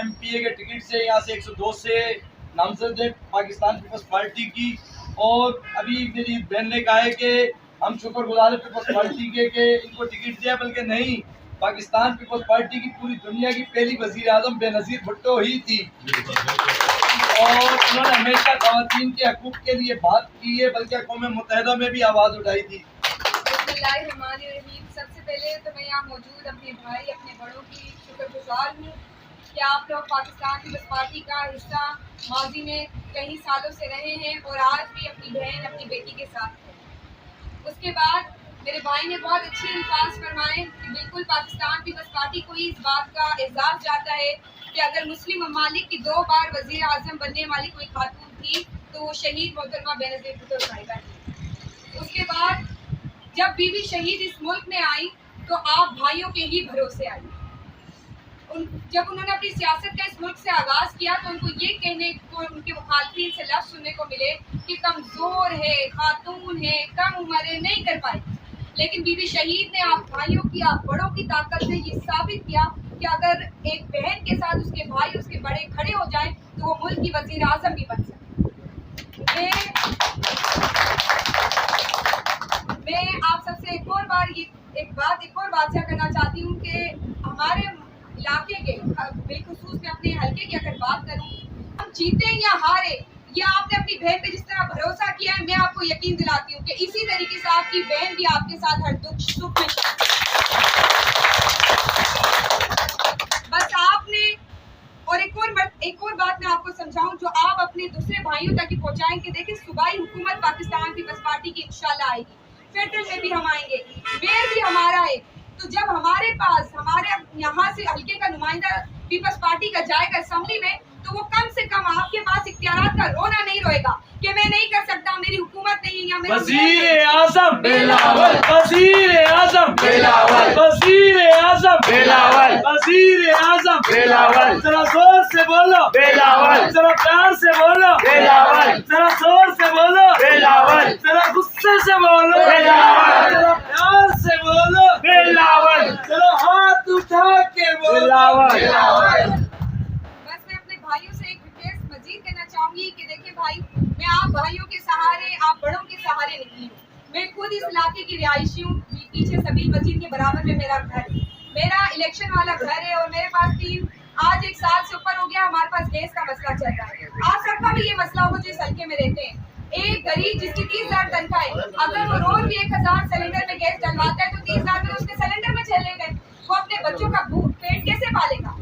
MPa के ticket से यहाँ से 102 से नामजद है पाकिस्तान पीपल्स पार्टी की। और अभी मेरी बहन ने कहा है कि हम शुक्रगुजार है पीपल्स पार्टी के कि इनको टिकट दिया, बल्कि नहीं, पाकिस्तान पीपल्स पार्टी की पूरी दुनिया की पहली वजीर आजम बेनज़ीर भुट्टो ही थी और उन्होंने हमेशा ख़वातीन के हकूक़ के लिए बात की है, बल्कि अक़वाम मुत्तहिदा में भी आवाज़ उठाई थी। सबसे पहले तो मैं यहाँ मौजूद अपने भाई अपने बड़ों की शुक्रगुजार हूँ कि आप लोग पाकिस्तान पीपल्स पार्टी का हिस्सा माजी में कई सालों से रहे हैं और आज भी अपनी बहन अपनी बेटी के साथ हैं। उसके बाद मेरे भाई ने बहुत अच्छे अल्फाज फरमाए कि बिल्कुल पाकिस्तान पीपल्स पार्टी को ही इस बात का एजाज़ जाता है कि अगर मुस्लिम ममालिक की 2 बार वज़ीर आज़म बनने वाली कोई खातून थी तो वो शहीद मोहतरमा बेनज़ीर भुट्टो साहिबा थी। उसके बाद जब बीबी शहीद इस मुल्क में आई तो आप भाइयों के ही भरोसे आई। जब उन्होंने अपनी सियासत का इस मुल्क से आगाज़ किया तो उनको ये कहने को उनके मुखालफिन से लफ्ज़ सुनने को मिले कि कमज़ोर है, खातून है, कम उम्र है, नहीं कर पाई। लेकिन बीबी शहीद ने आप भाइयों की, आप बड़ों की ताकत से ये साबित किया कि अगर एक बहन के साथ उसके भाई उसके बड़े खड़े हो जाएं तो वो मुल्क की वज़ीर आज़म भी बन सकते। मैं आप सबसे एक और वाज़ेह करना चाहती हूँ कि हमारे इलाके के बिलखुसूस में अपने हल्के की अगर बात करूँ, हम जीते या हारे, ये आपने अपनी बहन पे जिस तरह भरोसा किया है, मैं आपको यकीन दिलाती हूँ कि इसी तरीके से आपकी बहन भी आपके साथ हर दुख सुख में बस आपने। और एक और बात मैं आपको समझाऊं जो आप अपने दूसरे भाइयों तक ही पहुंचाएं कि देखिए सूबाई हुकूमत पाकिस्तान पीपल्स पार्टी की इंशाल्लाह आएगी, फेडरल में भी हम आएंगे, मेयर भी हमारा है। तो जब हमारे पास हमारे यहाँ से हल्के का नुमाइंदा पीपल्स पार्टी का जाएगा असेंबली में तो वो कम से कम आपके पास इख्तियारात का रोना नहीं रोएगा कि मैं नहीं कर सकता, मेरी हुकूमत नहीं है या मेरा वज़ीर आज़म बिलावल, वज़ीर आज़म बिलावल, वज़ीर आज़म बिलावल, वज़ीर आज़म बिलावल। जरा जोर से बोलो बिलावल, जरा प्यार से बोलो बिलावल, जरा जोर से बोलो बिलावल, जरा गुस्से से बोलो बिलावल, जरा प्यार से बोलो बिलावल, जरा हाथ उठा के बोलो बिलावल। भाइयों से एक रिक्वेस्ट मजीद करना चाहूंगी कि देखिए भाई, मैं आप भाइयों के सहारे, आप बड़ों के सहारे निकली हूँ। मैं खुद इस इलाके की रिहायशी हूँ, पीछे सबील मस्जिद के बराबर में मेरा घर है, मेरा इलेक्शन वाला घर है और मेरे पास आज 1 साल से ऊपर हो गया हमारे पास गैस का मसला चल रहा है। आप सबका भी ये मसला हो जो इस हल्के में रहते हैं। एक गरीब जिसकी 30,000 तनख्वाह है, अगर वो रोज भी 1,000 सिलेंडर में गैस डलवाता है तो 30,000 में उसके सिलेंडर में चले गए, वो अपने बच्चों का पेट कैसे पालेगा?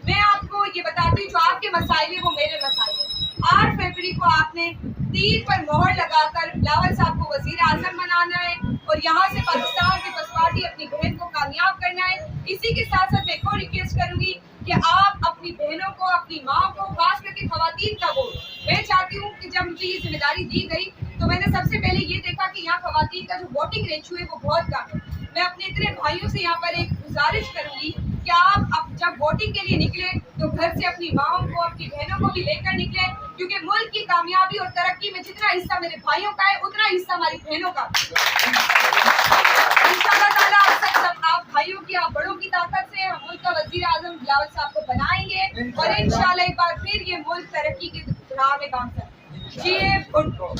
मैं आपको ये बताती हूँ जो आपके मसाइल है वो मेरे मसाइल है। 8 फरवरी को आपने तीर पर मोहर लगाकर बिलावल साहब को वजीर आजम बनाना है और यहाँ से पाकिस्तान पीपल्स पार्टी अपनी बहन को कामयाब करना है। इसी के साथ साथ मैं एक और रिक्वेस्ट करूंगी कि आप अपनी बहनों को, अपनी माँ को, खास करके खवातीन का वोट, मैं चाहती हूँ कि जब मुझे ये जिम्मेदारी दी गई तो मैंने सबसे पहले ये देखा कि यहाँ खवातीन का जो वोटिंग रेशियो है वो बहुत कम है। मैं अपने इतने भाइयों से यहाँ पर एक गुजारिश करूंगी कि आप अब जब वोटिंग के लिए निकले तो घर से अपनी माओं को, अपनी बहनों को भी लेकर निकले, क्योंकि मुल्क की कामयाबी और तरक्की में जितना हिस्सा मेरे भाइयों का है उतना हिस्सा हमारी बहनों का। इंशाअल्लाह ताला आप भाइयों की, आप बड़ों की ताकत से हम मुल्क का वजीर आजम बिलावल साहब को बनाएंगे और इंशाअल्लाह एक बार फिर ये मुल्क तरक्की की राह में काम करेंगे। जी भुट्टो।